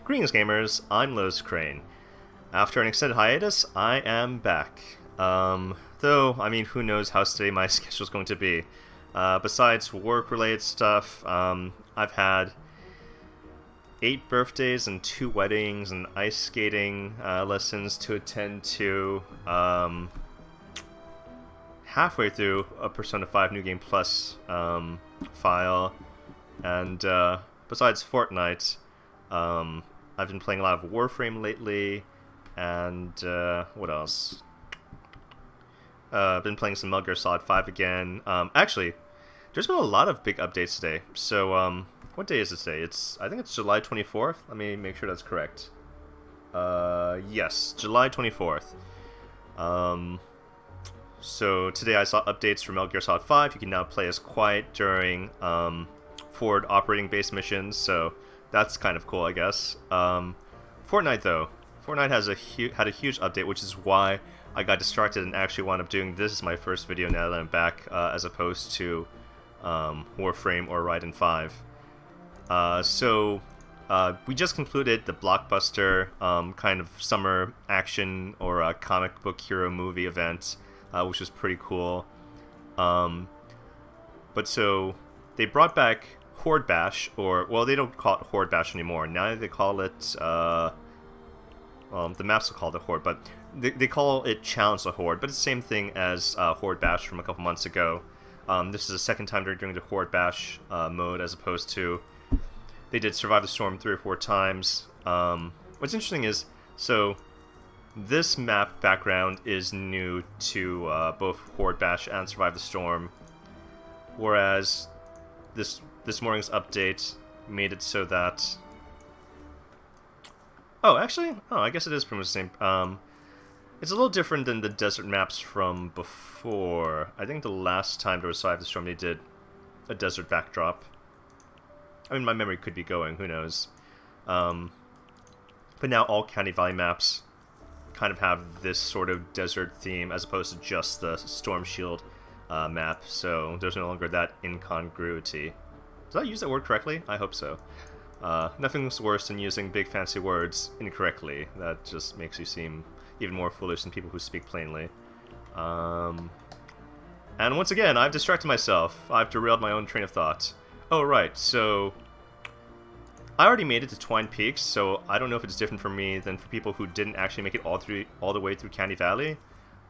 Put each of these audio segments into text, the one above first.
Greetings gamers, I'm LotusCrane. After an extended hiatus, I am back. Though, I mean, who knows how steady my schedule's going to be. Besides work-related stuff, I've had 8 birthdays and 2 weddings and ice skating lessons to attend to. Halfway through a Persona 5 New Game Plus file, and besides Fortnite, I've been playing a lot of Warframe lately, and what else? I've been playing some Metal Gear Solid 5 again. Actually, there's been a lot of big updates today. So, what day is it today? I think it's July 24th. Let me make sure that's correct. Yes, July 24th. So today I saw updates for Metal Gear Solid 5. You can now play as Quiet during forward operating base missions, so that's kind of cool, I guess. Fortnite, though. Fortnite has had a huge update, which is why I got distracted and actually wound up doing this as my first video now that I'm back, as opposed to Warframe or Raiden 5. We just concluded the blockbuster kind of summer action or comic book hero movie event, which was pretty cool. But so they brought back Horde Bash, or, well, they don't call it Horde Bash anymore. Now they call it, well, the maps will call it Horde, but they call it Challenge the Horde, but it's the same thing as Horde Bash from a couple months ago. This is the second time they're doing the Horde Bash mode, as opposed to, they did Survive the Storm 3 or 4 times. What's interesting is, so this map background is new to both Horde Bash and Survive the Storm, whereas this morning's update made it so that... Oh, actually? Oh, I guess it is pretty much the same. It's a little different than the desert maps from before. I think the last time there was Survive the Storm, they did a desert backdrop. I mean, my memory could be going, who knows. But now all Canny Valley maps kind of have this sort of desert theme as opposed to just the Storm Shield map, so there's no longer that incongruity. Did I use that word correctly? I hope so. Nothing's worse than using big fancy words incorrectly. That just makes you seem even more foolish than people who speak plainly. And once again, I've distracted myself. I've derailed my own train of thought. Oh, right, so I already made it to Twine Peaks, so I don't know if it's different for me than for people who didn't actually make it all the way through Canny Valley,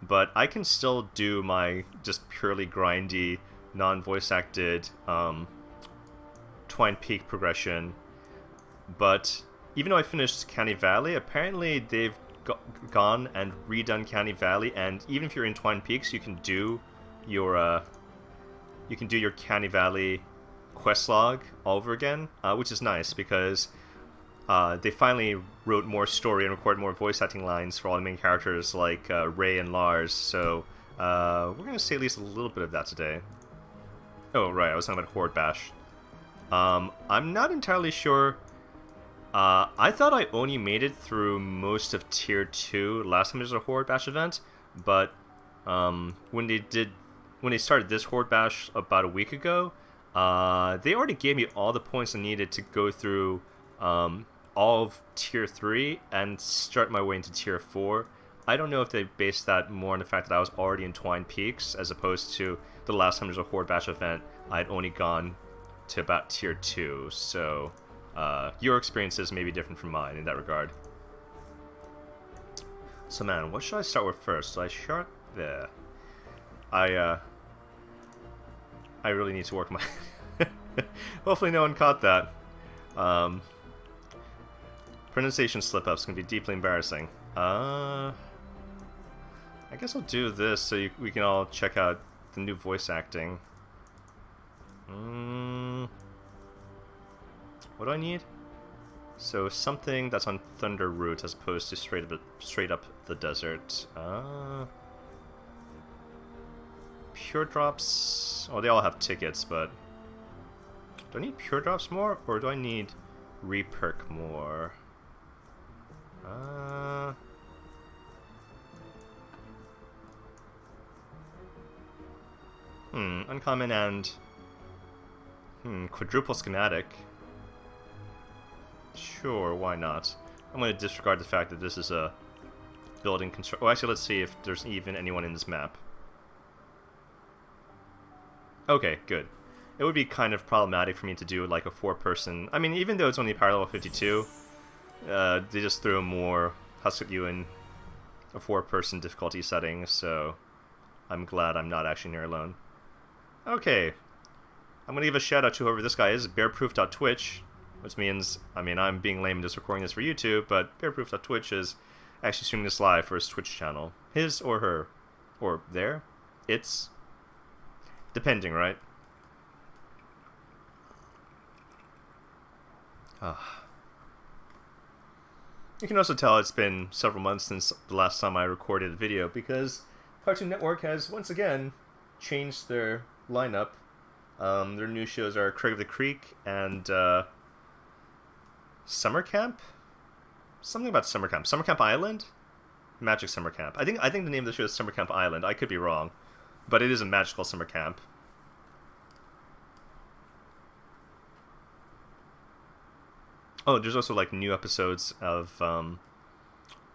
but I can still do my just purely grindy, non-voice acted Twine Peak progression. But even though I finished Canny Valley, apparently they've gone and redone Canny Valley, and even if you're in Twine Peaks, you can do your Canny Valley quest log all over again, which is nice because they finally wrote more story and recorded more voice acting lines for all the main characters like Ray and Lars, so we're going to see at least a little bit of that today. Oh, right, I was talking about Horde Bash. I'm not entirely sure. I thought I only made it through most of Tier 2 last time there was a Horde Bash event, but when they started this Horde Bash about a week ago, they already gave me all the points I needed to go through all of Tier 3 and start my way into Tier 4. I don't know if they based that more on the fact that I was already in Twine Peaks, as opposed to the last time there was a Horde Bash event, I'd only gone to about Tier 2, so your experiences may be different from mine in that regard. So man, what should I start with first? So I start there. I really need to work my... Hopefully no one caught that. Pronunciation slip-ups can be deeply embarrassing. I guess I'll do this so we can all check out the new voice acting. What do I need? So something that's on Thunder Route as opposed to straight up the desert. Pure drops. Oh, they all have tickets, but do I need pure drops more, or do I need reperk more? Uncommon and quadruple schematic. Sure, why not? I'm going to disregard the fact that this is a building construct. Oh, actually, let's see if there's even anyone in this map. Okay, good. It would be kind of problematic for me to do like a 4-person. I mean, even though it's only power level 52, they just threw more Husk at you in a 4-person difficulty setting, so I'm glad I'm not actually near alone. Okay. I'm going to give a shout out to whoever this guy is, bearproof.twitch, which means, I mean, I'm being lame just recording this for YouTube, but bearproof.twitch is actually streaming this live for his Twitch channel. His or her. Or their. It's. Depending, right? You can also tell it's been several months since the last time I recorded a video, because Cartoon Network has once again changed their lineup. Their new shows are Craig of the Creek and Summer Camp? Something about Summer Camp. Summer Camp Island? Magic Summer Camp. I think the name of the show is Summer Camp Island. I could be wrong. But it is a magical summer camp. Oh, there's also like new episodes of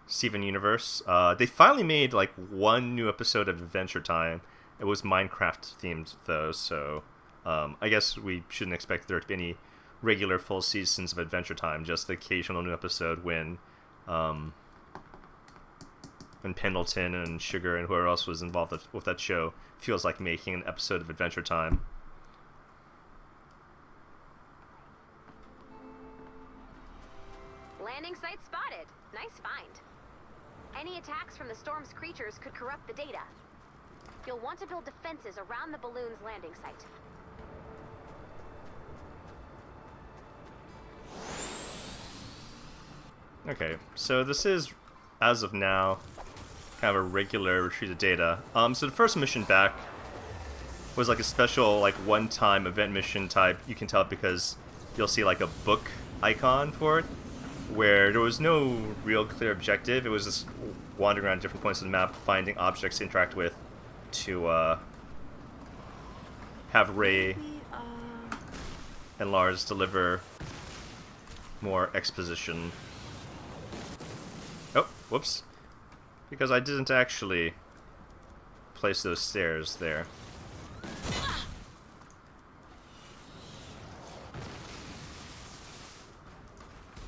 Steven Universe. They finally made like one new episode of Adventure Time. It was Minecraft themed though, so I guess we shouldn't expect there to be any regular full seasons of Adventure Time. Just the occasional new episode when Pendleton and Sugar and whoever else was involved with that show feels like making an episode of Adventure Time. Landing site spotted. Nice find. Any attacks from the storm's creatures could corrupt the data. You'll want to build defenses around the balloon's landing site. Okay, so this is, as of now, kind of a regular retrieve of data. So the first mission back was like a special, like, one-time event mission type. You can tell because you'll see like a book icon for it, where there was no real clear objective. It was just wandering around different points of the map, finding objects to interact with to have Ray and Lars deliver more exposition. Oh, whoops. Because I didn't actually place those stairs there.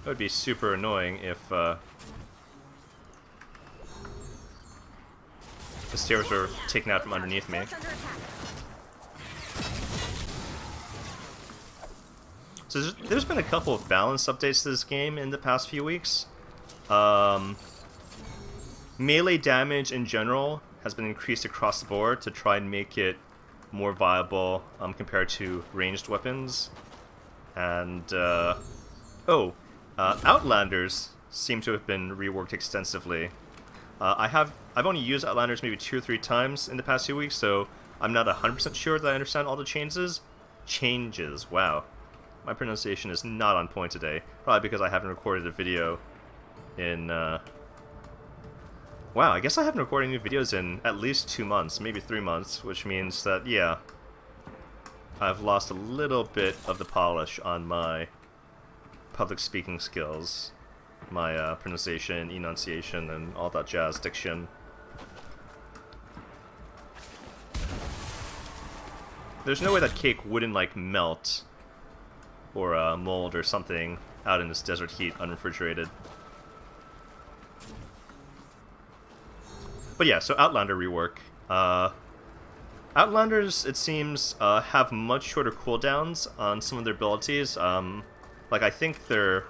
It would be super annoying if the stairs were taken out from underneath me. So there's been a couple of balance updates to this game in the past few weeks. Melee damage in general has been increased across the board to try and make it more viable compared to ranged weapons. And, Outlanders seem to have been reworked extensively. I've only used Outlanders maybe 2 or 3 times in the past few weeks, so I'm not 100% sure that I understand all the changes. Wow. My pronunciation is not on point today, probably because I haven't recorded a video in, wow, I guess I haven't recorded new videos in at least 2 months, maybe 3 months, which means that, yeah, I've lost a little bit of the polish on my public speaking skills, my pronunciation, enunciation, and all that jazz, diction. There's no way that cake wouldn't, like, melt or mold or something out in this desert heat unrefrigerated. But yeah, so Outlander rework. Outlanders, it seems, have much shorter cooldowns on some of their abilities. Like, I think they're...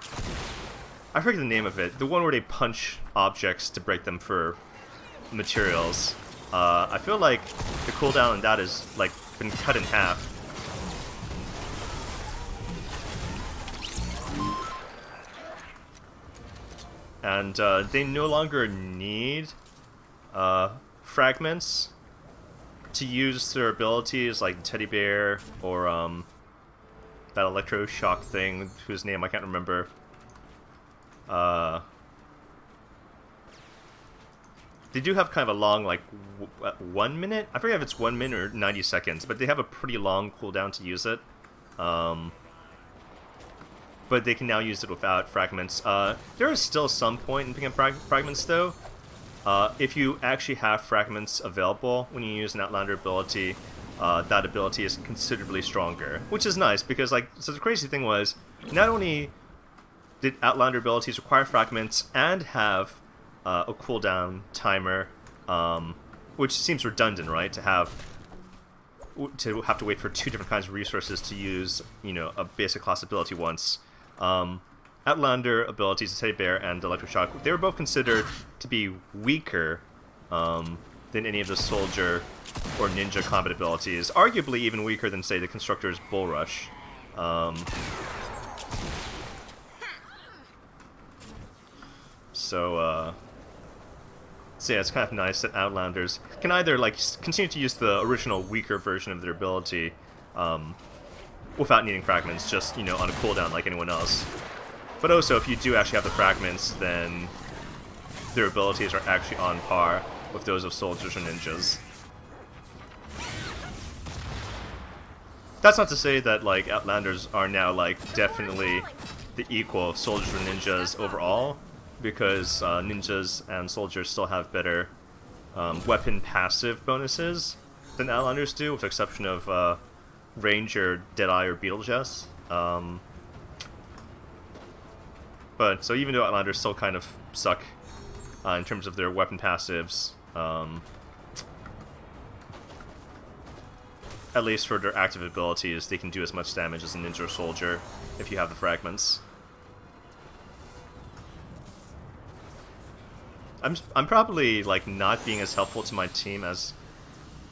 I forget the name of it. The one where they punch objects to break them for materials. I feel like the cooldown on that is, like, been cut in half. And they no longer need fragments to use their abilities, like Teddy Bear or that electroshock thing whose name I can't remember. They do have kind of a long, like, 1 minute? I forget if it's 1 minute or 90 seconds, but they have a pretty long cooldown to use it. but they can now use it without fragments. There is still some point in picking up fragments, though. If you actually have fragments available when you use an Outlander ability, that ability is considerably stronger, which is nice because, like, so the crazy thing was, not only did Outlander abilities require fragments and have a cooldown timer, which seems redundant, right? To have to wait for 2 different kinds of resources to use, you know, a basic class ability once. Outlander abilities, Teddy Bear and Electroshock, they were both considered to be weaker than any of the soldier or ninja combat abilities. Arguably even weaker than, say, the Constructor's Bull Rush. So yeah, it's kind of nice that Outlanders can either, like, continue to use the original weaker version of their ability without needing fragments, just, you know, on a cooldown like anyone else. But also, if you do actually have the fragments, then their abilities are actually on par with those of soldiers or ninjas. That's not to say that, like, Outlanders are now, like, definitely the equal of soldiers or ninjas overall, because ninjas and soldiers still have better weapon passive bonuses than Outlanders do, with the exception of Ranger, Deadeye, or Beetlejuice. But, so even though Outlanders still kind of suck in terms of their weapon passives, at least for their active abilities, they can do as much damage as a ninja or soldier if you have the fragments. I'm probably, like, not being as helpful to my team as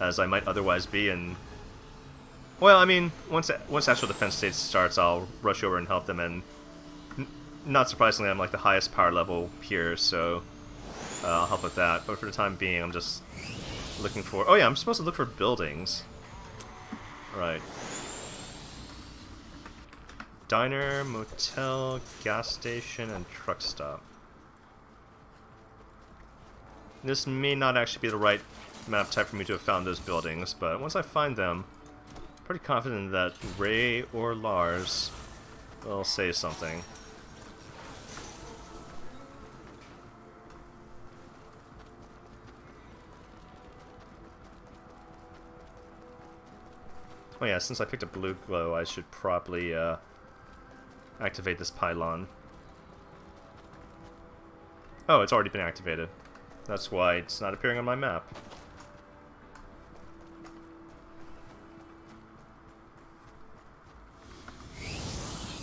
I might otherwise be, and well, I mean, once actual defense stage starts, I'll rush over and help them, and not surprisingly, I'm like the highest power level here, so I'll help with that. But for the time being, I'm just looking for. Oh yeah, I'm supposed to look for buildings. Right. Diner, motel, gas station, and truck stop. This may not actually be the right map type for me to have found those buildings, but once I find them, I'm pretty confident that Ray or Lars will say something. Oh yeah, since I picked up blue glow, I should probably activate this pylon. Oh, it's already been activated. That's why it's not appearing on my map.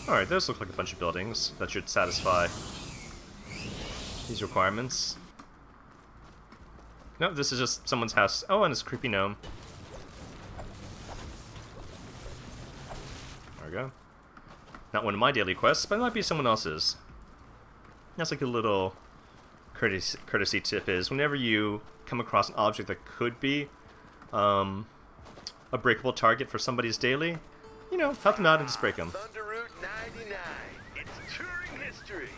Alright, those look like a bunch of buildings that should satisfy these requirements. No, this is just someone's house. Oh, and it's a creepy gnome. There we go. Not one of my daily quests, but it might be someone else's. That's like a little courtesy tip is, whenever you come across an object that could be a breakable target for somebody's daily, you know, help them out and just break them. Thunder Route 99, it's touring history.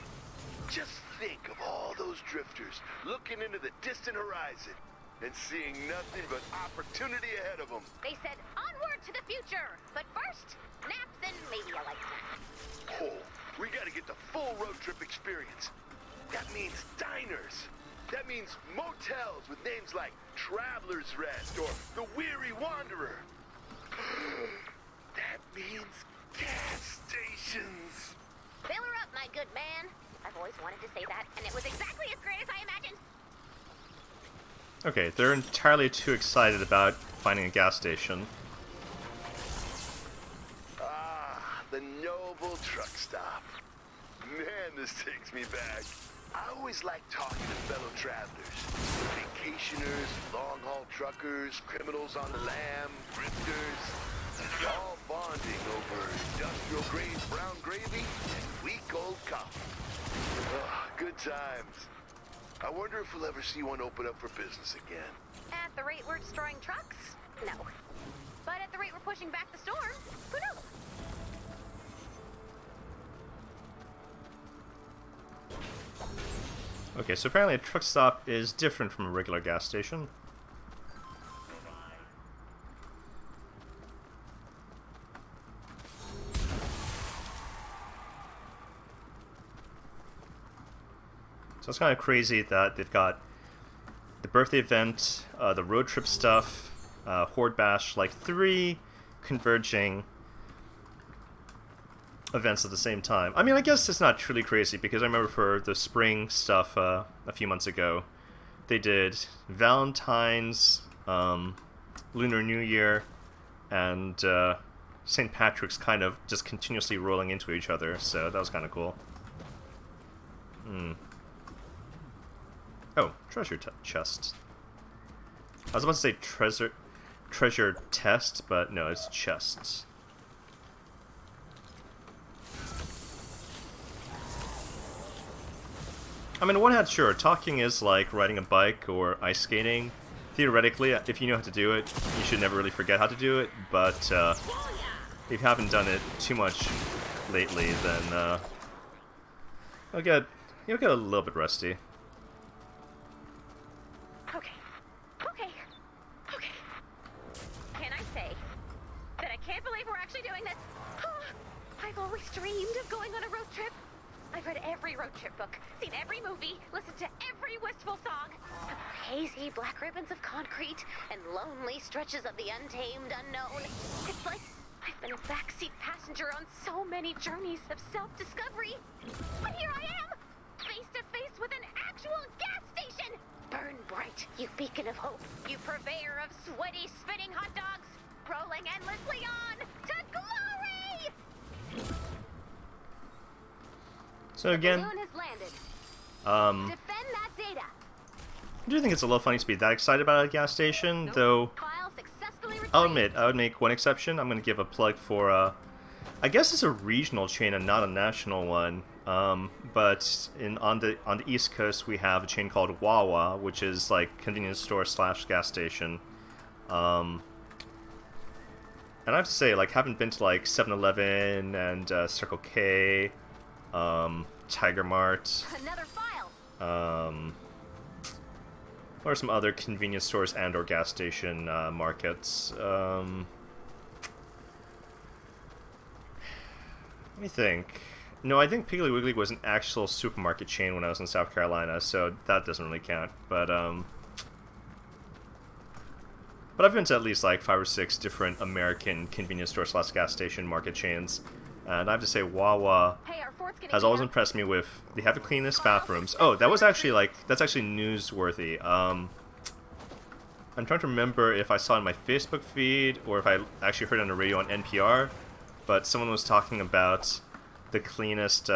Just think of all those drifters looking into the distant horizon and seeing nothing but opportunity ahead of them. They said onward to the future, but first, naps and maybe a light snack. Oh, we gotta get the full road trip experience. That means diners. That means motels with names like Traveler's Rest or The Weary Wanderer. That means gas stations. Fill her up, my good man. I've always wanted to say that, and it was exactly as great as I imagined. Okay, they're entirely too excited about finding a gas station. Ah, the noble truck stop. Man, this takes me back. I always like talking to fellow travelers. Vacationers, long-haul truckers, criminals on the lam, grifters. All bonding over industrial-grade brown gravy and week-old coffee. Oh, good times. I wonder if we'll ever see one open up for business again. At the rate we're destroying trucks? No. But at the rate we're pushing back the storm, who knows? Okay, so apparently a truck stop is different from a regular gas station. So it's kind of crazy that they've got the birthday event, the road trip stuff, Horde Bash, like 3 converging events at the same time. I mean, I guess it's not truly crazy because I remember for the spring stuff a few months ago, they did Valentine's, Lunar New Year, and St. Patrick's kind of just continuously rolling into each other, so that was kind of cool. Oh, treasure chest. I was about to say treasure test, but no, it's chests. I mean, on one hand, sure, talking is like riding a bike or ice skating. Theoretically, if you know how to do it, you should never really forget how to do it, but if you haven't done it too much lately, then you'll get a little bit rusty. Okay. Can I say that I can't believe we're actually doing this? I've always dreamed of going on a road trip. I've read every road trip book, seen every movie, listened to every wistful song. The hazy black ribbons of concrete and lonely stretches of the untamed unknown. It's like I've been a backseat passenger on so many journeys of self-discovery. But here I am, face to face with an actual gas station. Burn bright, you beacon of hope, you purveyor of sweaty, spitting hot dogs, rolling endlessly on to glory! So again, The balloon has landed. Defend that data. I do think it's a little funny to be that excited about a gas station, though File successfully retrieved. I'll admit, I would make one exception. I'm going to give a plug for, I guess it's a regional chain and not a national one. But on the East Coast, we have a chain called Wawa, which is like convenience store / gas station. And I have to say, like, haven't been to like 7-Eleven and Circle K, Tiger Mart. Another file. Or some other convenience stores and or gas station markets. Let me think. No, I think Piggly Wiggly was an actual supermarket chain when I was in South Carolina, so that doesn't really count. But I've been to at least like 5 or 6 different American convenience store / gas station market chains, and I have to say Wawa Hey, our fort's getting has always here. impressed me with. They have the cleanest bathrooms. Oh, that was actually that's actually newsworthy. I'm trying to remember if I saw it in my Facebook feed or if I actually heard it on the radio on NPR, but someone was talking about the cleanest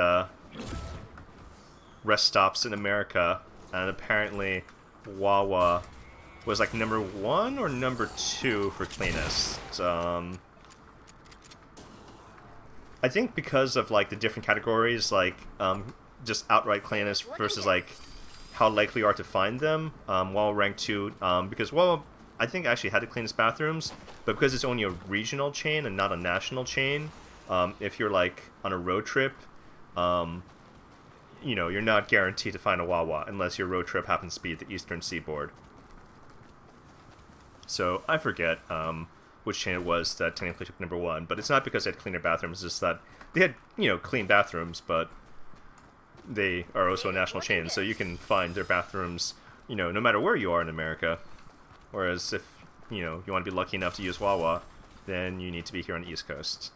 rest stops in America, and apparently Wawa was like number 1 or number 2 for cleanest. I think because of like the different categories, like just outright cleanest versus like how likely you are to find them. Wawa ranked 2 because Wawa I think actually had the cleanest bathrooms, but because it's only a regional chain and not a national chain, if you're like on a road trip, you know, you're not guaranteed to find a Wawa unless your road trip happens to be the Eastern Seaboard. So I forget which chain it was that technically took number 1, but it's not because they had cleaner bathrooms, it's just that they had, you know, clean bathrooms, but they are also a national chain, so you can find their bathrooms, you know, no matter where you are in America. Whereas if, you know, you want to be lucky enough to use Wawa, then you need to be here on the East Coast.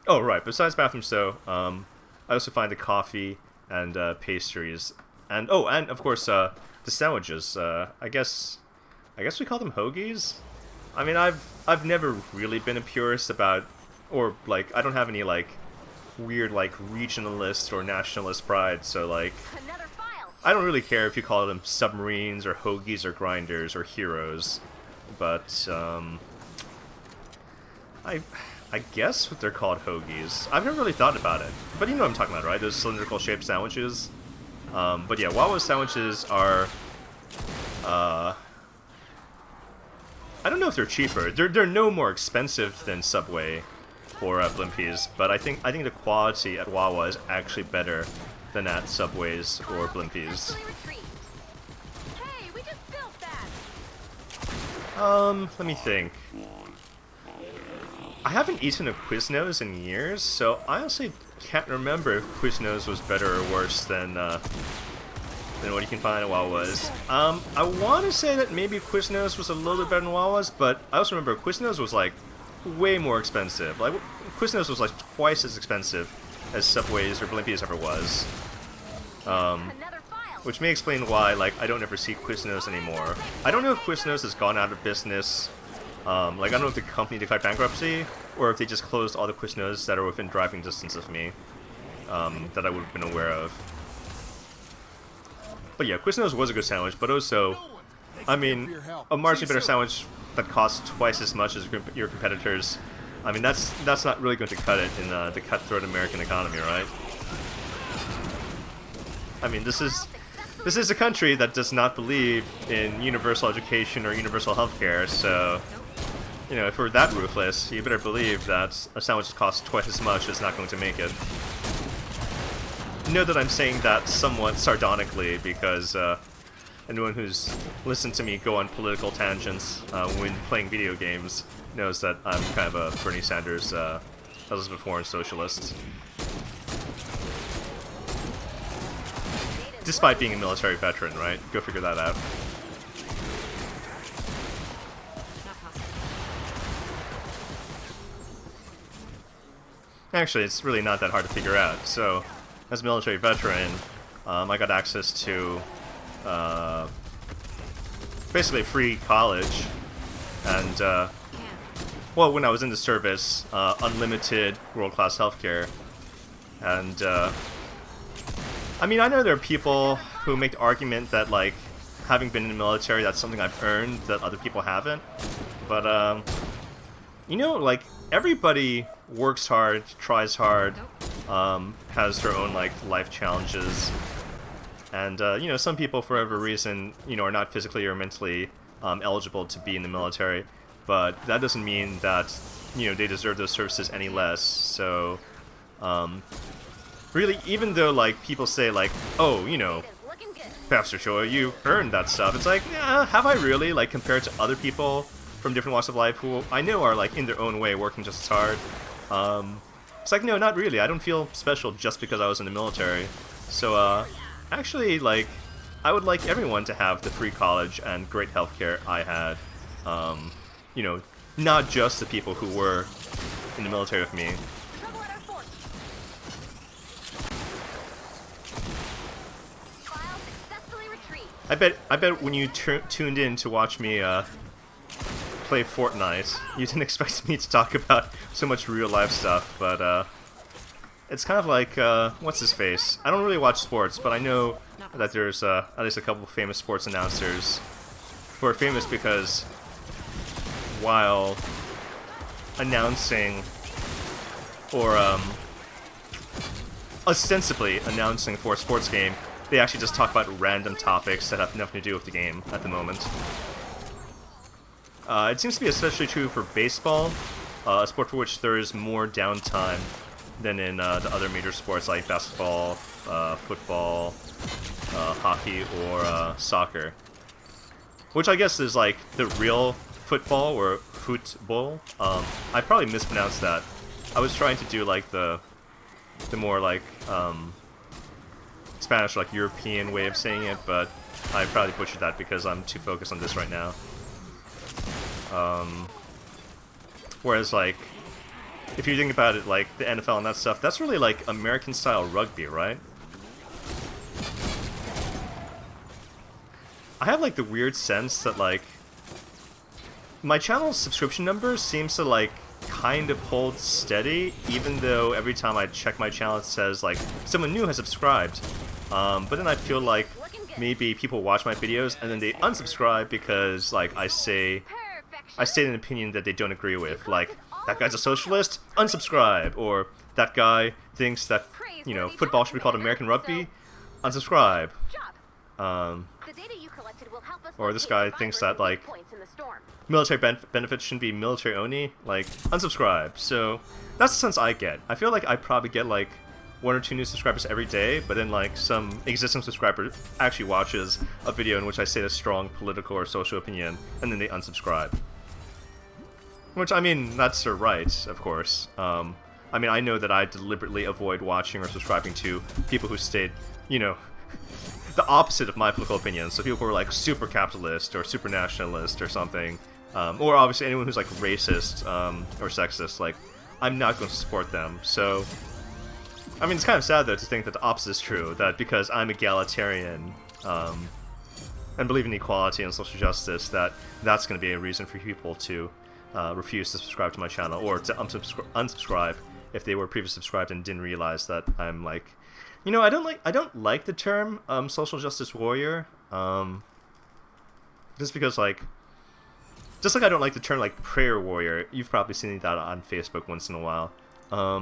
Oh, right, besides bathrooms though, I also find the coffee and pastries, and oh, and of course the sandwiches. I guess we call them hoagies. I mean, I've never really been a purist about, or like I don't have any like weird like regionalist or nationalist pride. So like Another file. I don't really care if you call them submarines or hoagies or grinders or heroes, but I guess what they're called hoagies. I've never really thought about it, but you know what I'm talking about, right? Those cylindrical shaped sandwiches. But yeah, Wawa sandwiches are. I don't know if they're cheaper. They're no more expensive than Subway or Blimpies, but I think the quality at Wawa is actually better than at Subways or Blimpies. Successfully retrieved. Hey, we just built that. Let me think. I haven't eaten a Quiznos in years, so I honestly can't remember if Quiznos was better or worse than than what you can find at Wawa's. I want to say that maybe Quiznos was a little bit better than Wawa's, but I also remember Quiznos was like way more expensive. Like Quiznos was like twice as expensive as Subway's or Blimpies ever was. Which may explain why like I don't ever see Quiznos anymore. I don't know if Quiznos has gone out of business. Like I don't know if the company declared bankruptcy or if they just closed all the Quiznos that are within driving distance of me that I would have been aware of. But yeah, Quiznos was a good sandwich, but also, I mean, a marginally better sandwich that costs twice as much as your competitors. I mean, that's not really going to cut it in the cutthroat American economy, right? I mean, this is a country that does not believe in universal education or universal healthcare, so, you know, if we're that ruthless, you better believe that a sandwich that costs twice as much is not going to make it. Know that I'm saying that somewhat sardonically, because anyone who's listened to me go on political tangents when playing video games knows that I'm kind of a Bernie Sanders, Elizabeth Warren socialist. Despite being a military veteran, right? Go figure that out. Actually, it's really not that hard to figure out. So, as a military veteran, I got access to basically free college, and well, when I was in the service, unlimited world-class healthcare, and I mean, I know there are people who make the argument that, like, having been in the military, that's something I've earned that other people haven't. But, you know, like, everybody works hard, tries hard, has their own, like, life challenges. And, you know, some people, for whatever reason, you know, are not physically or mentally eligible to be in the military. But that doesn't mean that, you know, they deserve those services any less. So, really, even though, like, people say, like, oh, you know, Pastor Choi, you earned that stuff. It's like, yeah, have I really? Like, compared to other people from different walks of life who I know are, like, in their own way working just as hard. It's like, no, not really. I don't feel special just because I was in the military. So, actually, like, I would like everyone to have the free college and great healthcare I had. You know, not just the people who were in the military with me. I bet when you tuned in to watch me play Fortnite, you didn't expect me to talk about so much real life stuff, but it's kind of like, what's his face? I don't really watch sports, but I know that there's at least a couple of famous sports announcers who are famous because while announcing or ostensibly announcing for a sports game, they actually just talk about random topics that have nothing to do with the game at the moment. It seems to be especially true for baseball, a sport for which there is more downtime than in the other major sports like basketball, football, hockey, or soccer. Which I guess is like the real football or football. I probably mispronounced that. I was trying to do like the more like Spanish, like European way of saying it, but I probably butchered that because I'm too focused on this right now. Whereas, like, if you think about it, like, the NFL and that stuff, that's really, like, American-style rugby, right? I have, like, the weird sense that, like, my channel's subscription number seems to, like, kind of hold steady, even though every time I check my channel it says, like, someone new has subscribed. But then I feel like maybe people watch my videos and then they unsubscribe because, like, I state an opinion that they don't agree with. Like, that guy's a socialist? Unsubscribe. Or that guy thinks that, you know, football should be called American rugby? Unsubscribe. Or this guy thinks that, like, military benefits shouldn't be military only? Like, unsubscribe. So, that's the sense I get. I feel like I probably get, like, 1 or 2 new subscribers every day, but then, like, some existing subscriber actually watches a video in which I state a strong political or social opinion, and then they unsubscribe. Which, I mean, that's their right, of course. I mean, I know that I deliberately avoid watching or subscribing to people who state, you know, the opposite of my political opinions. So people who are like super capitalist or super nationalist or something, or obviously anyone who's like racist or sexist, like I'm not going to support them. So, I mean, it's kind of sad though to think that the opposite is true. That because I'm egalitarian and believe in equality and social justice, that's going to be a reason for people to refuse to subscribe to my channel or to unsubscribe if they were previously subscribed and didn't realize that I'm like, you know, I don't like the term social justice warrior, just because like, just like I don't like the term like prayer warrior. You've probably seen that on Facebook once in a while. I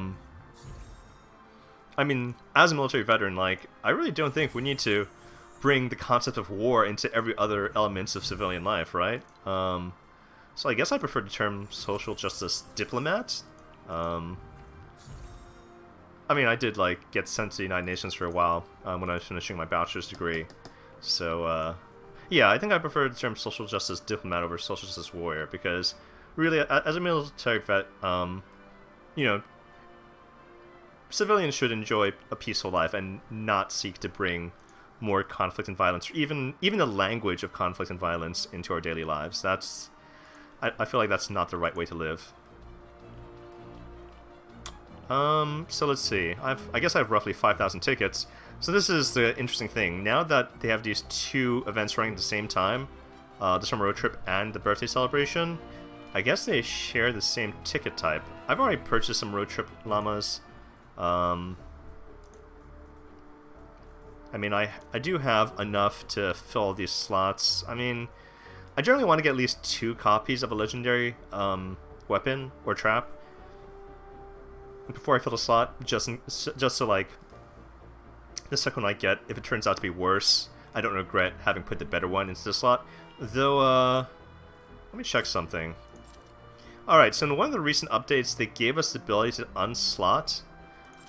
mean, as a military veteran, like I really don't think we need to bring the concept of war into every other elements of civilian life, right? So I guess I prefer the term social justice diplomat. I mean, I did like get sent to the United Nations for a while when I was finishing my bachelor's degree. So yeah, I think I prefer the term social justice diplomat over social justice warrior because really, as a military vet, you know, civilians should enjoy a peaceful life and not seek to bring more conflict and violence, or even the language of conflict and violence into our daily lives. That's, I feel like that's not the right way to live. So let's see. I guess I have roughly 5,000 tickets. So this is the interesting thing. Now that they have these two events running at the same time, the summer road trip and the birthday celebration, I guess they share the same ticket type. I've already purchased some road trip llamas. I mean, I do have enough to fill these slots. I mean, I generally want to get at least 2 copies of a legendary weapon or trap before I fill the slot, just so like the second one I get, if it turns out to be worse, I don't regret having put the better one into the slot. Though, let me check something. Alright, so in one of the recent updates, they gave us the ability to unslot,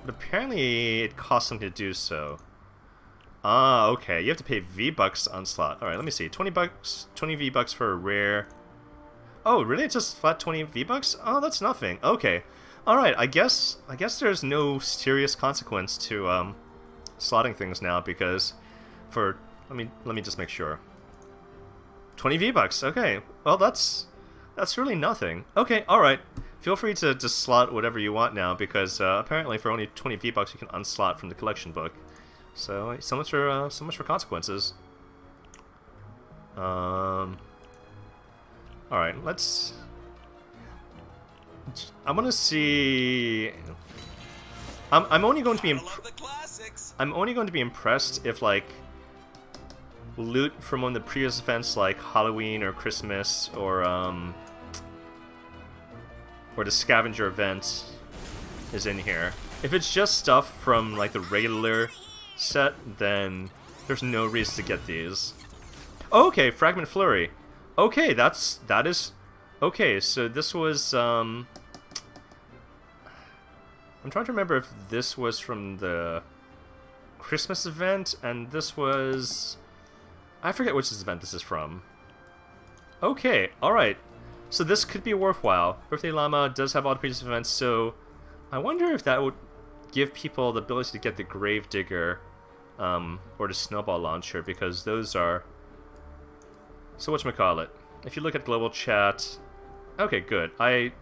but apparently it costs something to do so. Ah, okay, you have to pay V-Bucks to unslot. Alright, let me see, 20 bucks, 20 V-Bucks for a rare. Oh, really? It's just flat 20 V-Bucks? Oh, that's nothing. Okay. Alright, I guess there's no serious consequence to slotting things now because for let me just make sure. 20 V-Bucks. Okay. Well, that's really nothing. Okay, alright. Feel free to just slot whatever you want now because apparently for only 20 V-Bucks you can unslot from the collection book. So much for consequences. Alright, let's I want to see. I'm only going to be. I'm only going to be impressed if like loot from one of the previous events, like Halloween or Christmas, or the scavenger event, is in here. If it's just stuff from like the regular set, then there's no reason to get these. Okay, Fragment Flurry. Okay, that is. Okay, so this was I'm trying to remember if this was from the Christmas event, and this was... I forget which event this is from. Okay, alright. So this could be worthwhile. Birthday Llama does have all the previous events, so I wonder if that would give people the ability to get the Gravedigger or the Snowball Launcher, because those are... So whatchamacallit? If you look at global chat... Okay, good. I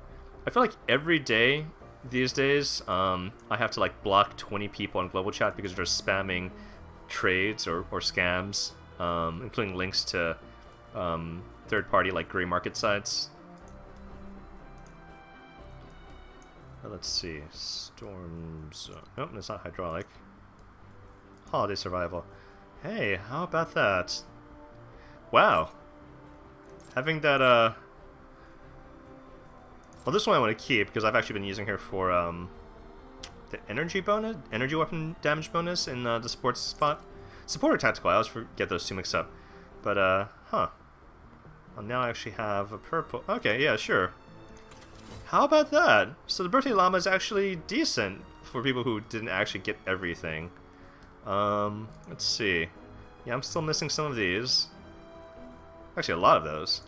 feel like every day these days, I have to like block 20 people on global chat because they're spamming trades or scams, including links to third-party like gray market sites. Let's see, Storm Zone. Nope, it's not hydraulic. Holiday survival. Hey, how about that? Wow. Having that well, this one I want to keep because I've actually been using her for the energy bonus, energy weapon damage bonus in the support spot. Support or tactical, I always get those two mixed up. But, huh. Well, now I actually have a purple. Okay, yeah, sure. How about that? So the Birthday Llama is actually decent for people who didn't actually get everything. Let's see. Yeah, I'm still missing some of these. Actually, a lot of those.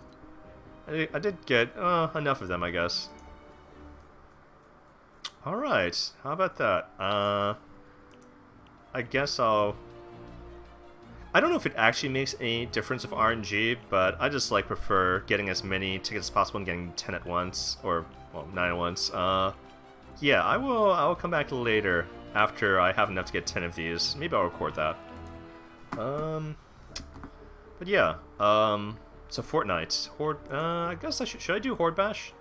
I did get enough of them, I guess. Alright, how about that? I guess I'll... I don't know if it actually makes any difference of RNG, but I just like prefer getting as many tickets as possible and getting 10 at once, or well, 9 at once. Yeah, I will come back later after I have enough to get 10 of these. Maybe I'll record that. But yeah, so Fortnite. Horde, I guess should I do Horde Bash?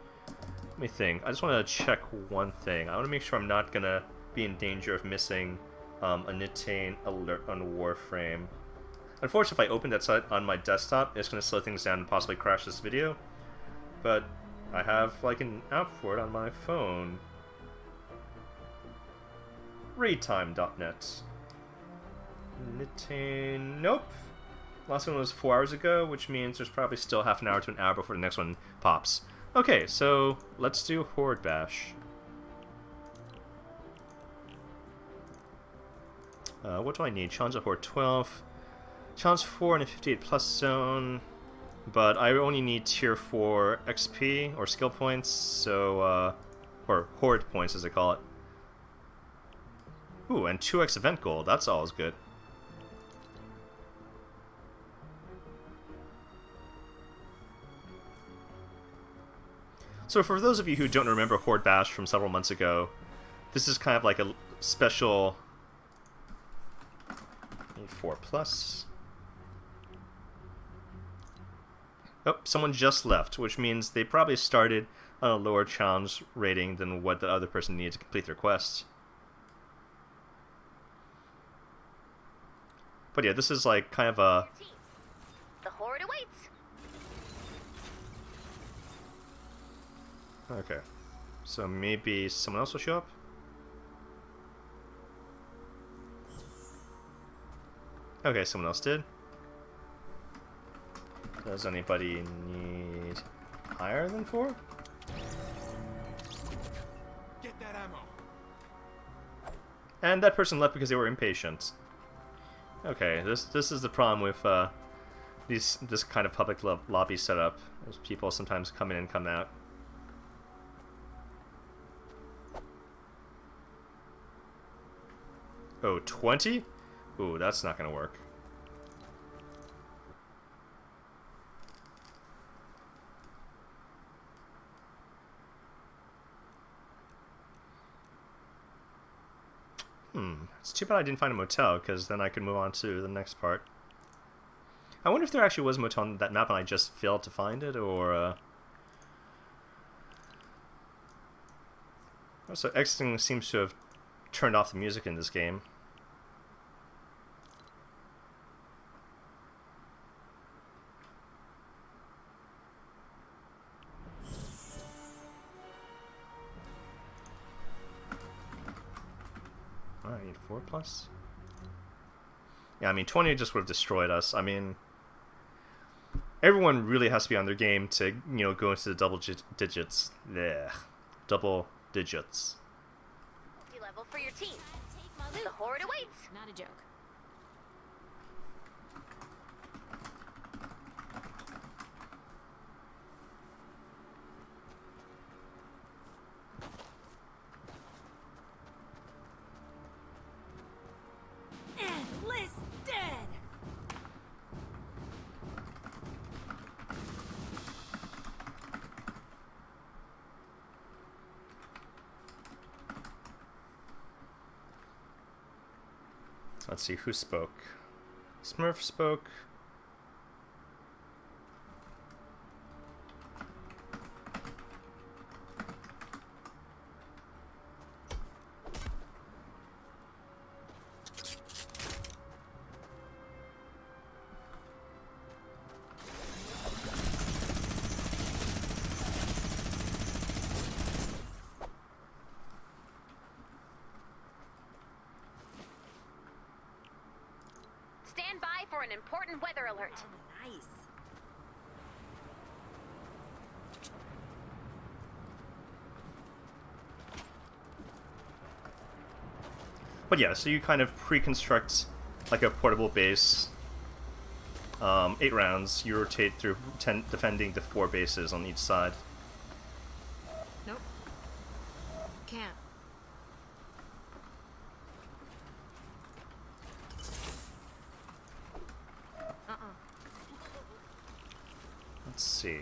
Let me think. I just want to check one thing. I want to make sure I'm not gonna be in danger of missing a Nitane alert on Warframe. Unfortunately, if I open that site on my desktop, it's going to slow things down and possibly crash this video. But I have like an app for it on my phone. Readtime.net. Nitane. Nope. Last one was 4 hours ago, which means there's probably still half an hour to an hour before the next one pops. Okay, so let's do Horde Bash. What do I need? Challenge at Horde 12. Challenge 4 in a 58 plus zone. But I only need tier 4 XP or skill points, so, or Horde points as they call it. Ooh, and 2x event gold. That's always good. So for those of you who don't remember Horde Bash from several months ago, this is kind of like a special 4 plus. Oh, someone just left, which means they probably started on a lower challenge rating than what the other person needed to complete their quest. But yeah, this is like kind of a... The Horde awaits. Okay. So maybe someone else will show up? Okay, someone else did. Does anybody need higher than 4? Get that ammo. And that person left because they were impatient. Okay, this is the problem with this kind of public lobby setup. As people sometimes come in and come out. Oh, 20? Ooh, that's not gonna work. It's too bad I didn't find a motel, because then I could move on to the next part. I wonder if there actually was a motel on that map and I just failed to find it, or... Also, Exiting seems to have turned off the music in this game. I need 4 plus. Yeah, I mean, 20 just would have destroyed us. I mean, everyone really has to be on their game to, you know, go into the double digits. Yeah, double digits. Level for your team. The Horde awaits. Not a joke. Endless dead. Let's see, who spoke? Smurf spoke. Stand by for an important weather alert. Nice. But yeah, so you kind of pre-construct like a portable base. 8 rounds, you rotate through defending the 4 bases on each side. Nope. Can't. Let's see.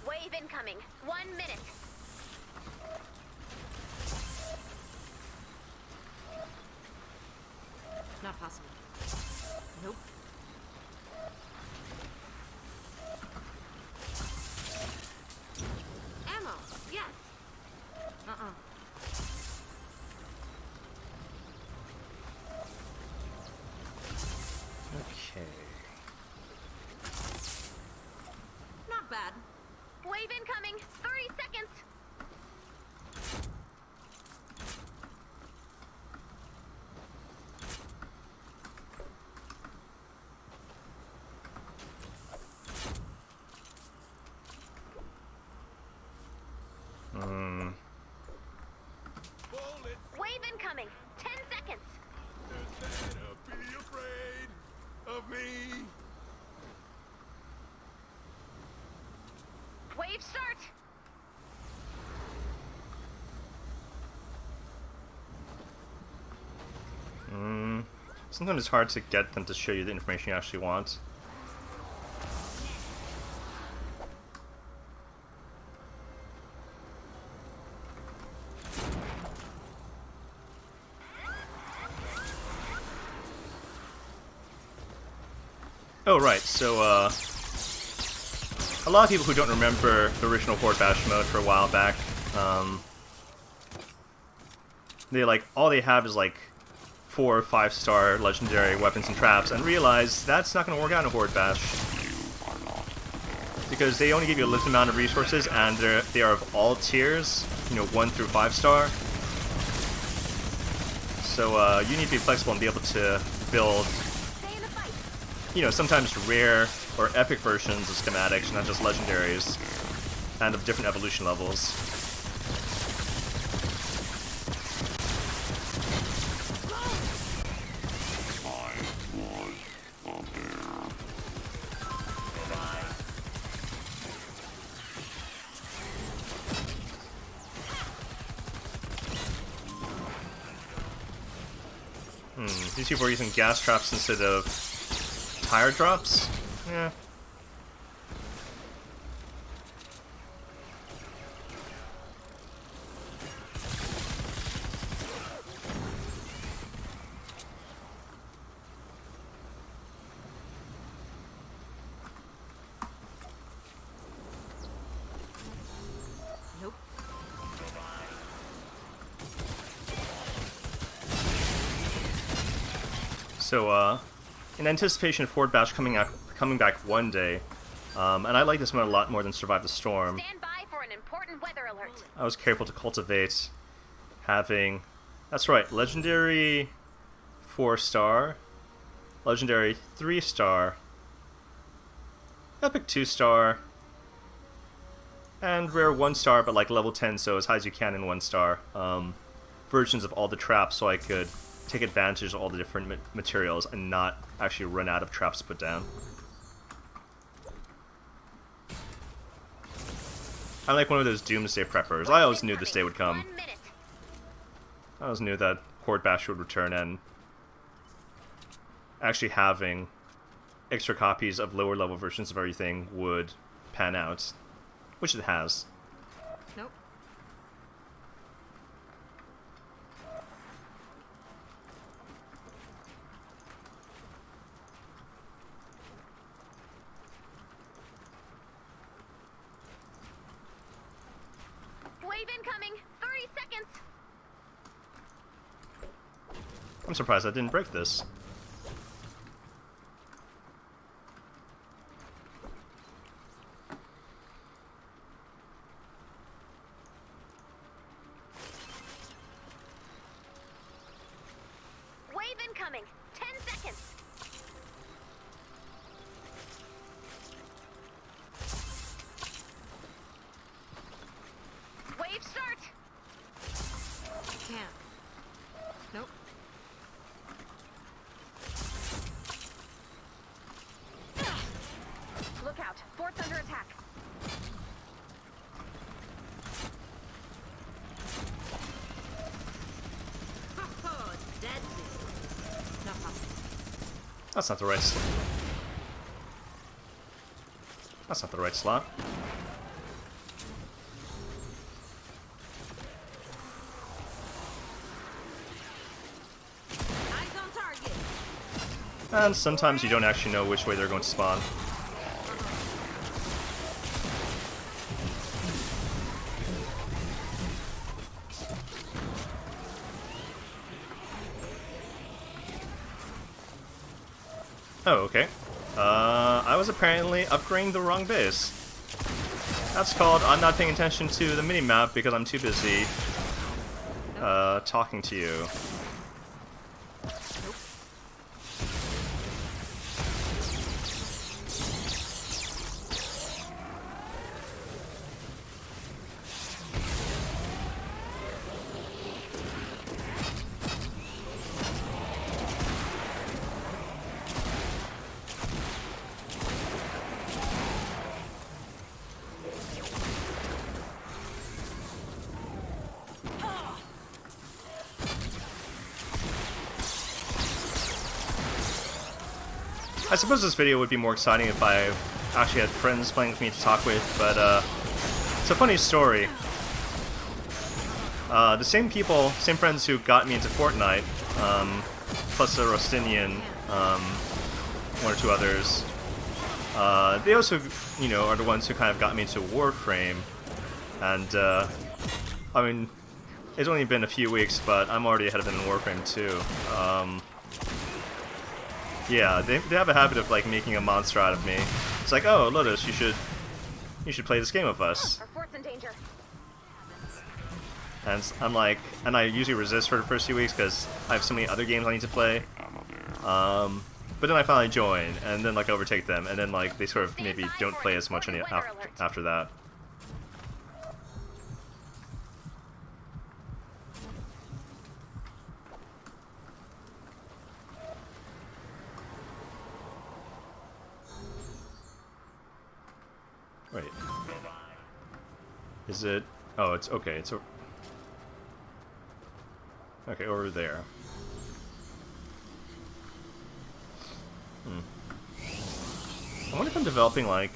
Wave incoming. 1 minute. Not possible. Nope. Ammo. Yes. Uh-uh. Okay. Not bad. Wave incoming. 30 seconds. Hmm. Bullets. Wave incoming. 10 seconds. Better be afraid of me. Wave start. Sometimes it's hard to get them to show you the information you actually want. Oh, right, so, a lot of people who don't remember the original Horde Bash mode for a while back, they, like, all they have is, like, 4 or 5-star legendary weapons and traps, and realize that's not going to work out in Horde Bash. Because they only give you a limited amount of resources, and they are of all tiers, you know, 1 through 5-star. So, you need to be flexible and be able to build, you know, sometimes rare or epic versions of schematics, not just legendaries, and of different evolution levels. These people are using gas traps instead of tire drops? Yeah. Nope. So, in anticipation of Horde Bash coming back one day, and I like this mode a lot more than Survive the Storm, Stand by for an important weather alert. I was careful to cultivate having, that's right, Legendary 4-star, Legendary 3-star, Epic 2-star, and Rare 1-star, but like level 10, so as high as you can in 1-star, versions of all the traps so I could take advantage of all the different materials and not actually run out of traps to put down. I'm like one of those doomsday preppers. I always knew this day would come. 1 minute. I always knew that Horde Bash would return, and actually having extra copies of lower level versions of everything would pan out, which it has. Nope. Wave incoming. 30 seconds. I'm surprised I didn't break this. Wave incoming. 10 seconds. Wave start. Can't. Nope. Look out. Fort's under attack. Oh, deadly. Not possible. That's not the right slot. That's not the right slot. Eyes on target. And sometimes you don't actually know which way they're going to spawn. Oh, okay. I was apparently upgrading the wrong base. That's called I'm not paying attention to the minimap because I'm too busy talking to you. I suppose this video would be more exciting if I actually had friends playing with me to talk with, but it's a funny story. The same people, same friends who got me into Fortnite, plus a Rostinian, one or two others, they also, you know, are the ones who kind of got me into Warframe, and I mean, it's only been a few weeks, but I'm already ahead of them in Warframe too. Yeah, they have a habit of like making a monster out of me. It's like, oh, Lotus, you should play this game with us. Our fort's in danger. And I'm like, and I usually resist for the first few weeks because I have so many other games I need to play. But then I finally join, and then like overtake them, and then like they sort of maybe don't play as much after that. Wait. Is it? Oh, it's okay. It's okay over there. I wonder if I'm developing like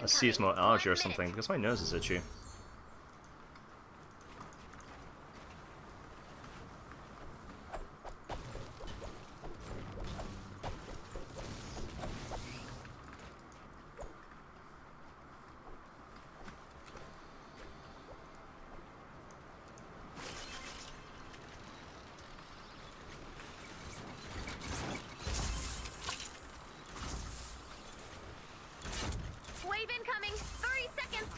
a seasonal allergy or something because my nose is itchy. Wave incoming. 30 seconds.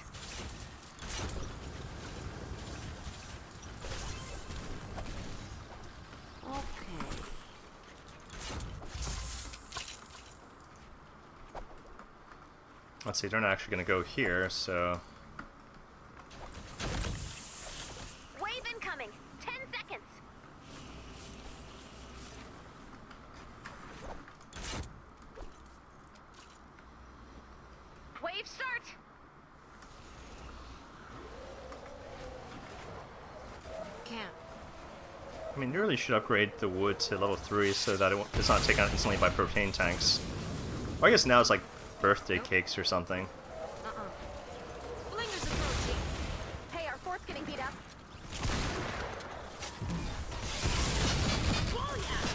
Okay. Let's see, they're not actually going to go here, so... Wave incoming. 10 seconds. Wave start. Can't. I mean, you really should upgrade the wood to level 3 so that it's not taken out instantly by propane tanks. Or I guess now it's like birthday cakes or something. Flinger's approaching. Hey, our fort's getting beat up. Whoa, yeah.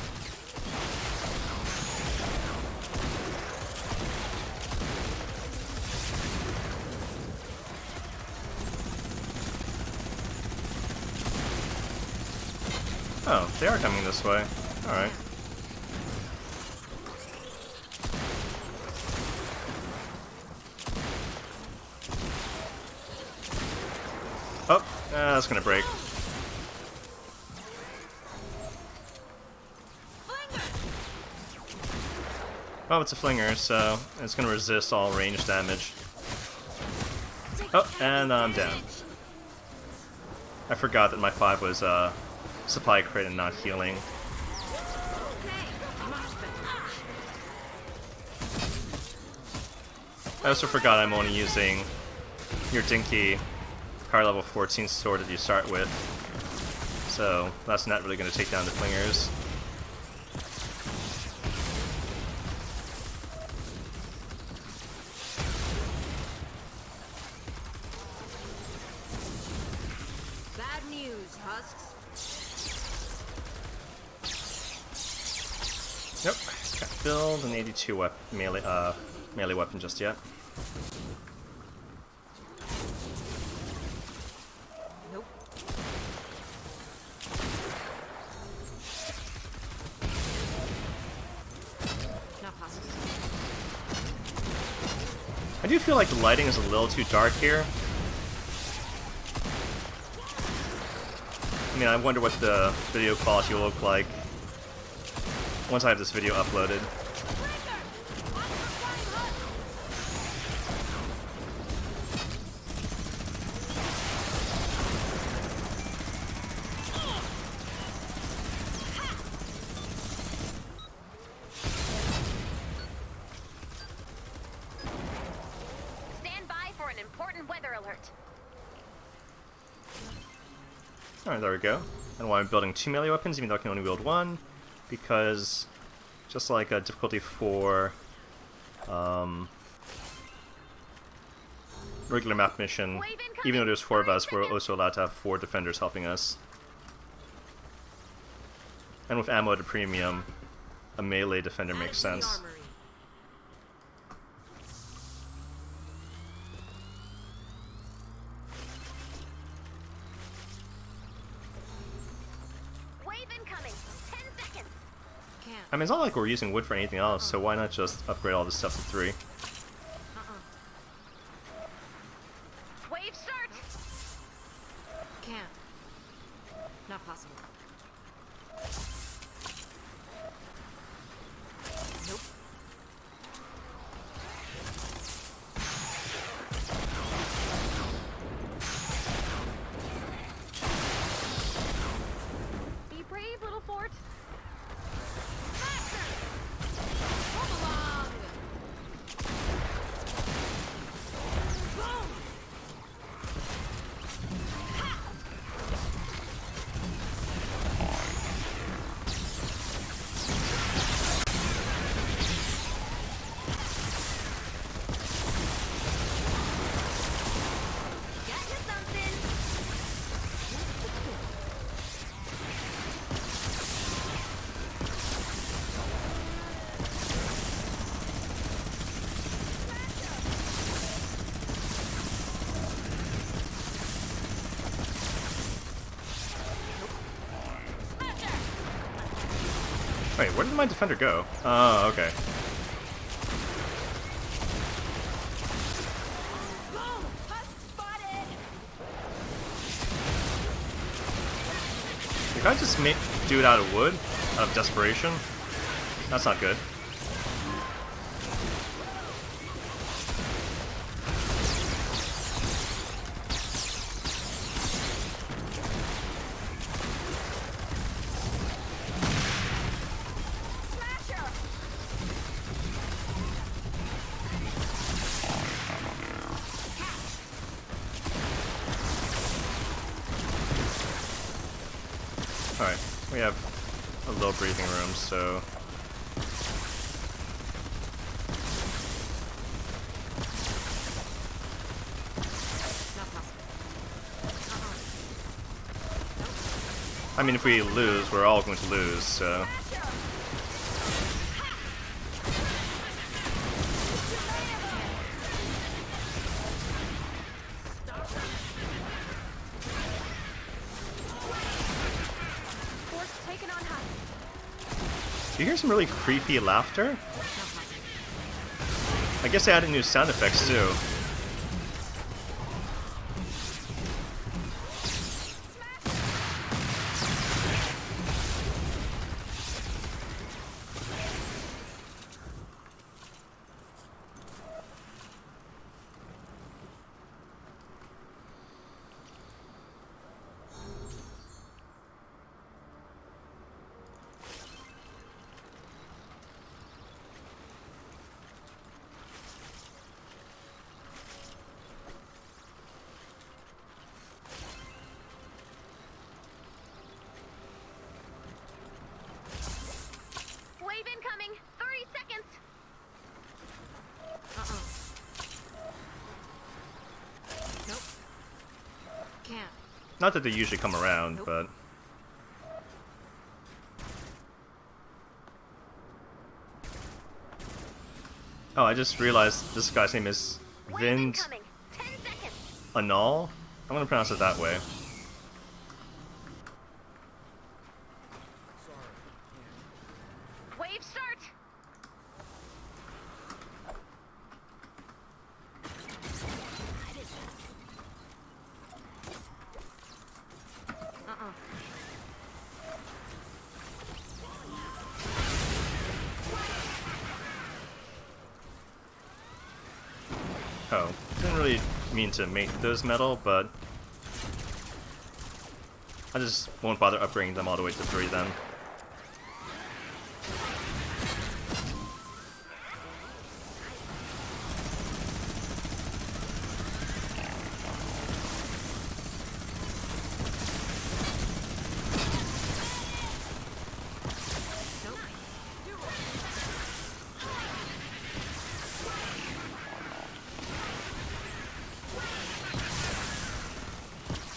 Oh, they are coming this way. Alright. Oh, that's gonna break. Flinger. Oh, it's a flinger, so it's gonna resist all range damage. Oh, and I'm down. I forgot that my 5 was supply crate and not healing. Okay, much better. I also forgot I'm only using your dinky power level 14 sword that you start with. So that's not really going to take down the clingers. Bad news, Husks. Nope, can't build an 82 melee weapon just yet. Nope. Not possible. I do feel like the lighting is a little too dark here. I mean, I wonder what the video quality will look like once I have this video uploaded. Stand by for an important weather alert. Alright, there we go. And why I'm building 2 melee weapons, even though I can only wield 1, because just like a difficulty 4 regular map mission, even though there's 4 of us, we're also allowed to have 4 defenders helping us. And with ammo at a premium, a melee defender makes Add to the sense. armory. Wave incoming. 10 seconds. Can't. I mean, it's not like we're using wood for anything else, so why not just upgrade all this stuff to 3? Wave start. Can't. Not possible. Nope. Be brave, little fort. Come along. Boom. Got you something. Wait, where did my defender go? Oh, okay. Boom. Husk spotted. You can't just do it out of wood? Out of desperation? That's not good. Smasher. Alright, we have a little breathing room, so... Not possible. I mean, if we lose, we're all going to lose, so... Force taken on Husk. Do you hear some really creepy laughter? Not possible. I guess they added new sound effects, too. Not that they usually come around, but... Oh, I just realized this guy's name is Vind Incoming. 10 seconds. Anal? I'm gonna pronounce it that way. Wave start. Oh, didn't really mean to make those metal, but I just won't bother upgrading them all the way to 3 then.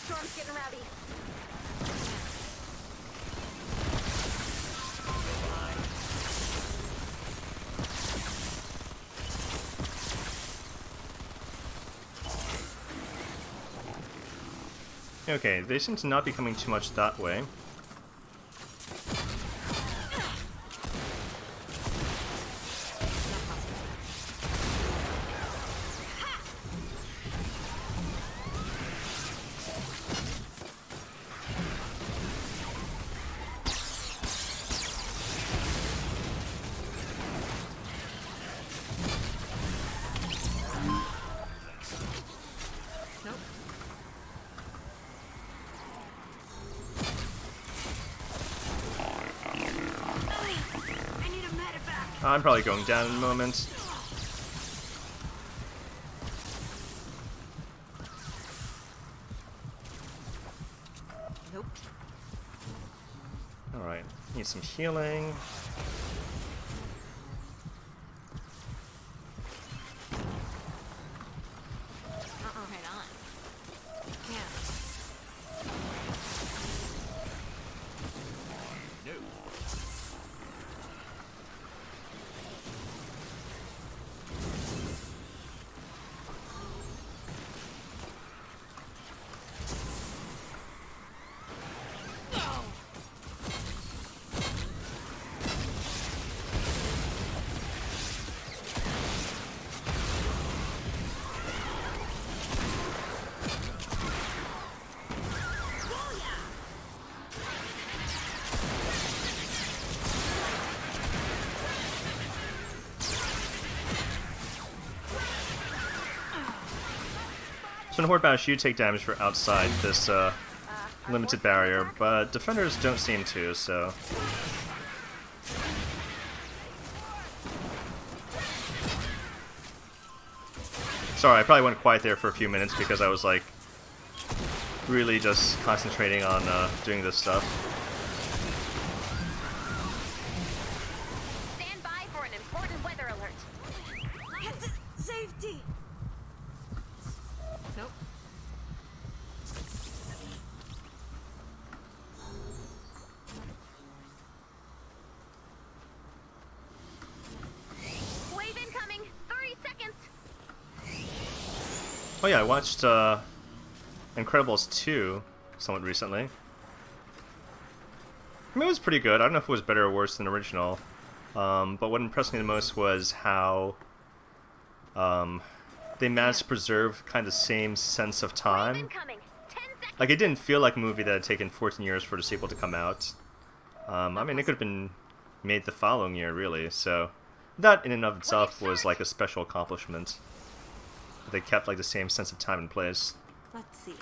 Storm's getting rowdy. Okay, they seem to not be coming too much that way. I'm probably going down in a moment. Nope. Alright, need some healing. Right on. Yeah. So in Horde Bash, you take damage for outside this limited barrier, but defenders don't seem to, so... Sorry, I probably went quiet there for a few minutes because I was like really just concentrating on doing this stuff. Stand by for an important weather alert. Get to safety. Nope. Wave incoming. 30 seconds. Oh yeah, I watched Incredibles 2 somewhat recently. I mean, it was pretty good. I don't know if it was better or worse than the original. But what impressed me the most was how they managed to preserve kind of the same sense of Wave time. incoming. 10 seconds. Like, it didn't feel like a movie that had taken 14 years for the sequel to come out. I mean, it could have been made the following year, really, so... That, in and of itself, was like a special accomplishment. They kept, like, the same sense of time and place. Let's see.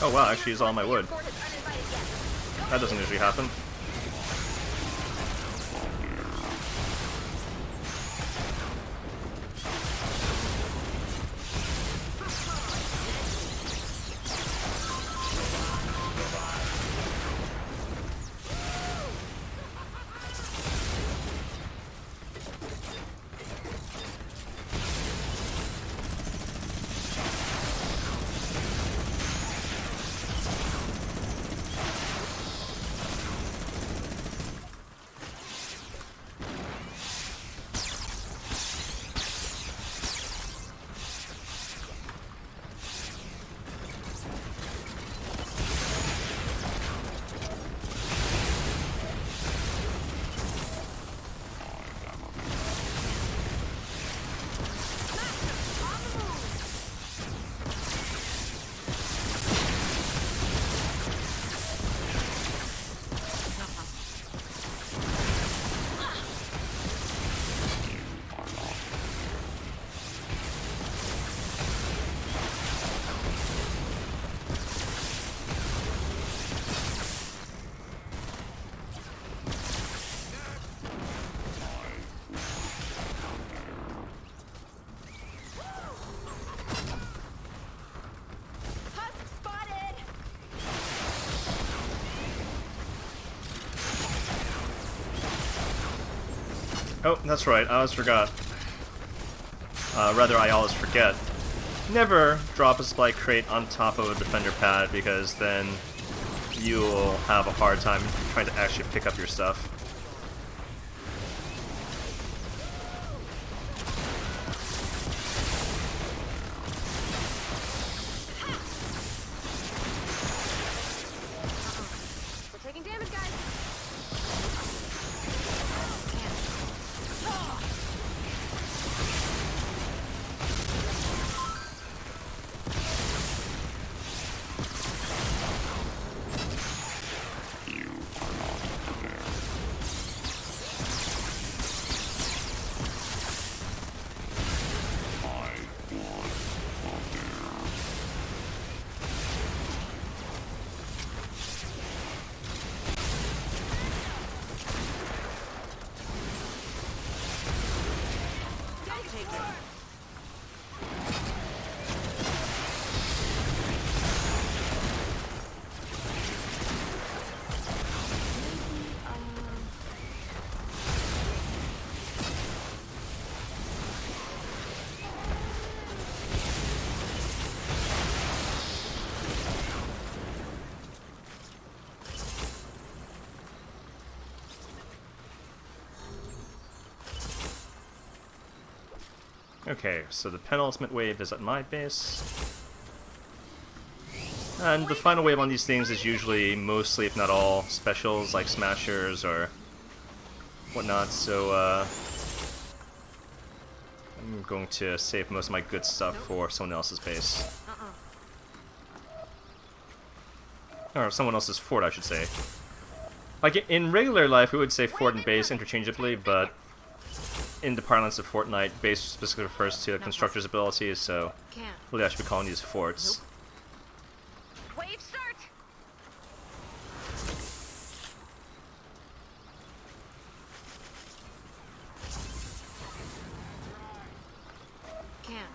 Oh wow, actually use all my wood. Fort is uninvited guests. That doesn't usually happen. Husk spotted! Oh, that's right, I always forgot. Rather, I always forget. Never drop a supply crate on top of a defender pad, because then you'll have a hard time trying to actually pick up your stuff. We're taking damage, guys. Okay, so the penultimate wave is at my base. And the final wave on these things is usually mostly, if not all, specials like smashers or whatnot, so I'm going to save most of my good stuff for someone else's base. Or someone else's fort, I should say. Like, in regular life, we would say fort and base interchangeably, but in the parlance of Fortnite, base specifically refers to the constructor's abilities, so Can't. really I should be calling these forts. Wave start. Can't.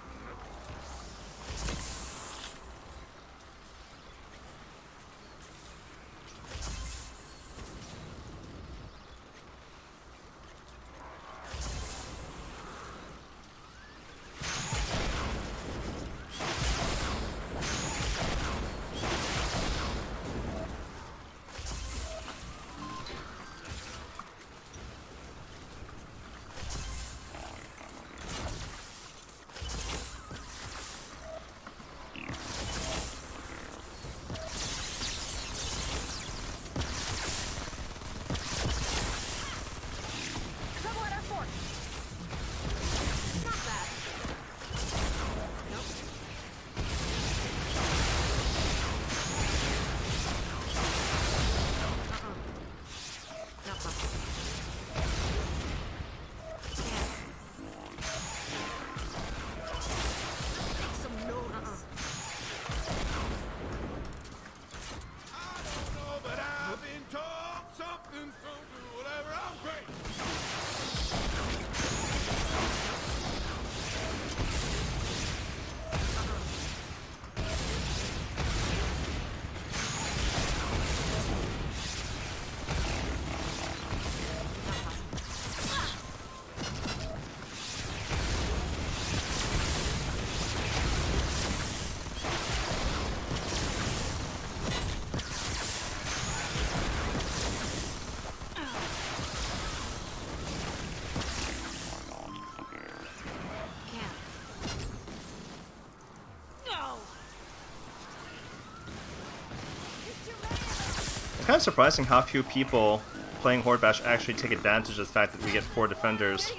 It's kind of surprising how few people playing Horde Bash actually take advantage of the fact that we get 4 defenders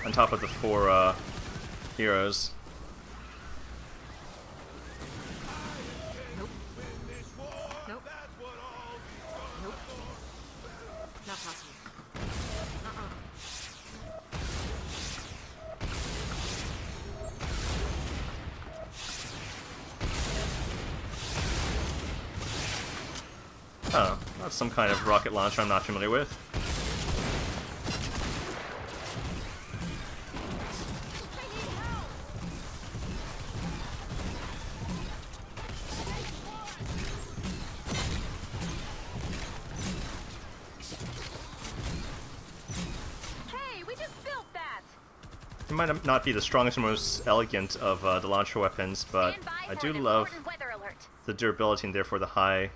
on top of the 4 heroes. Nope. Nope. Nope. Not possible. Oh, that's some kind of rocket launcher I'm not familiar with. Hey, we just built that. It might not be the strongest or most elegant of the launcher weapons, but Stand by I for do an love important weather alert. the durability and therefore the high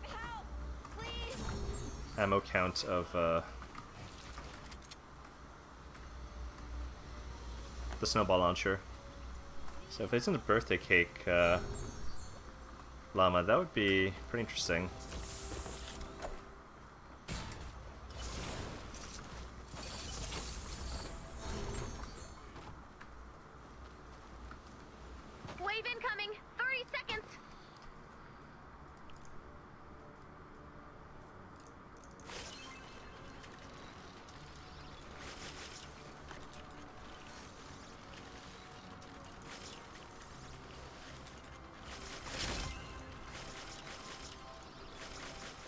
Help! Please! ammo count of the snowball launcher. So if it's in the birthday cake llama, that would be pretty interesting. Wave incoming. 30 seconds.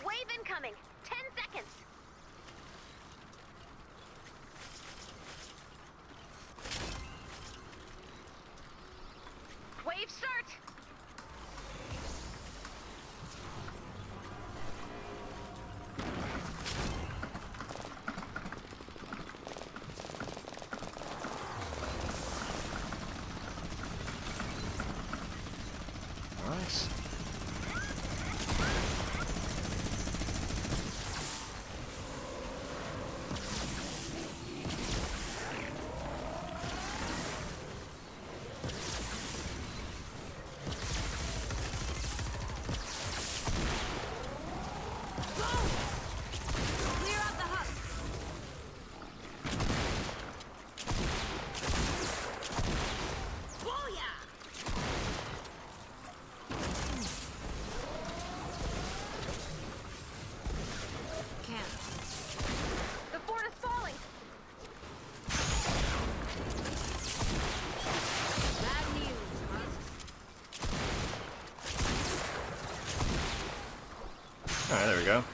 Wave incoming. 10 seconds. Wave start. Nice. Clear out the husk. Booyah! Can't. The fort is falling. Bad news, husk. Alright, there we go.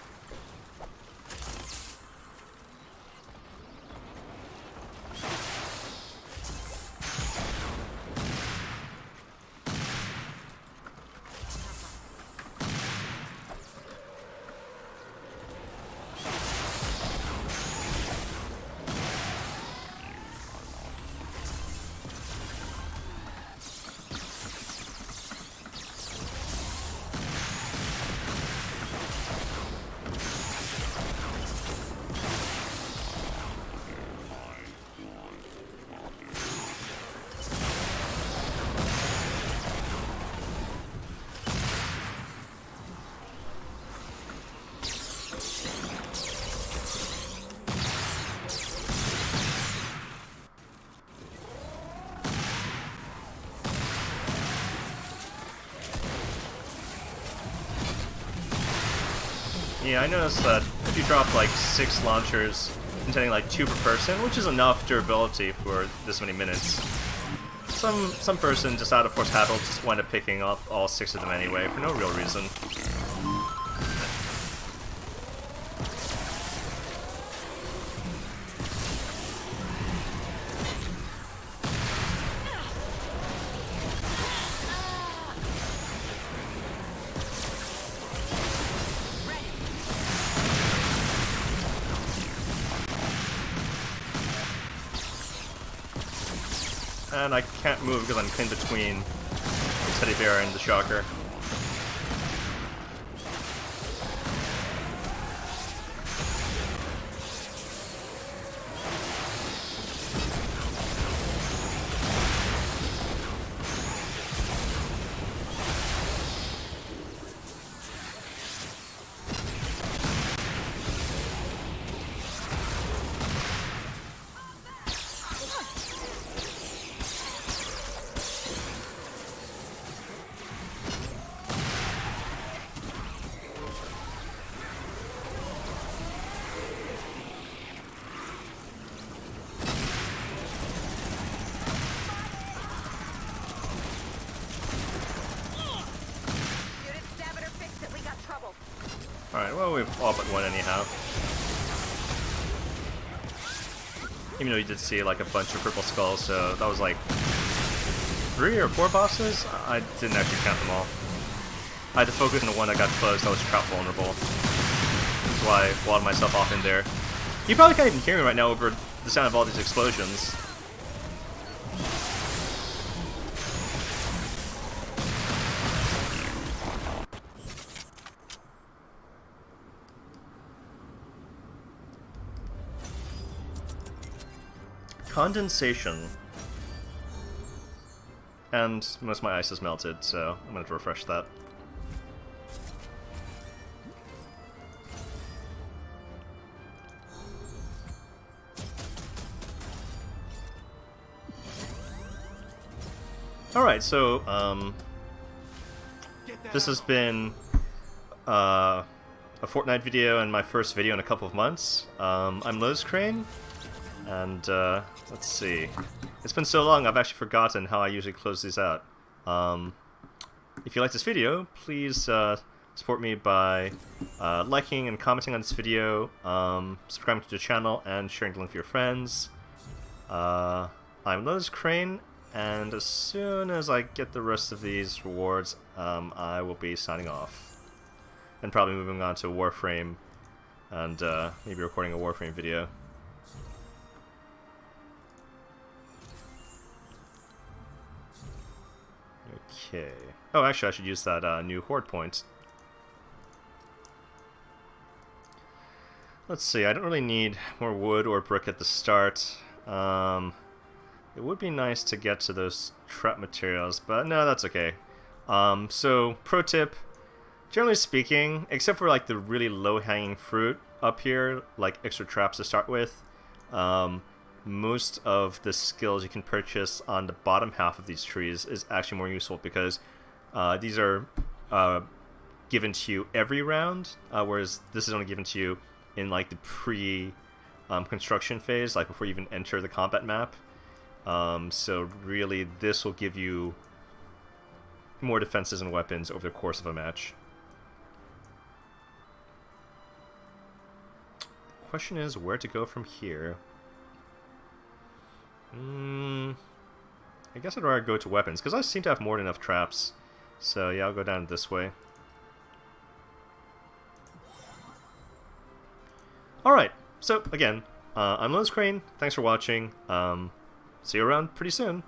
Yeah, I noticed that if you drop like 6 launchers containing like 2 per person, which is enough durability for this many minutes, some person just out of force habit will just wind up picking up all 6 of them anyway for no real reason. And I can't move because I'm pinned between the teddy bear and the shocker. well, we've all but one anyhow. Even though you did see like a bunch of purple skulls, so that was like 3 or 4 bosses? I didn't actually count them all. I had to focus on the one that got close that was trap vulnerable. That's why I walled myself off in there. You probably can't even hear me right now over the sound of all these explosions. Condensation. And most of my ice is melted, so I'm going to refresh that. Alright, so, this has been a Fortnite video and my first video in a couple of months. I'm LotusCrane, and let's see. It's been so long, I've actually forgotten how I usually close these out. If you like this video, please support me by liking and commenting on this video, subscribing to the channel, and sharing the link with your friends. I'm LotusCrane, and as soon as I get the rest of these rewards, I will be signing off. And probably moving on to Warframe, and maybe recording a Warframe video. Okay. Oh, actually, I should use that new Horde point. Let's see, I don't really need more wood or brick at the start. It would be nice to get to those trap materials, but no, that's okay. So, pro tip, generally speaking, except for like the really low-hanging fruit up here, like extra traps to start with, most of the skills you can purchase on the bottom half of these trees is actually more useful because these are given to you every round, whereas this is only given to you in like the pre-construction phase, like before you even enter the combat map. So really, this will give you more defenses and weapons over the course of a match. The question is where to go from here. I guess I'd rather go to weapons, because I seem to have more than enough traps. So yeah, I'll go down this way. Alright, so again, I'm LotusCrane, thanks for watching. See you around pretty soon.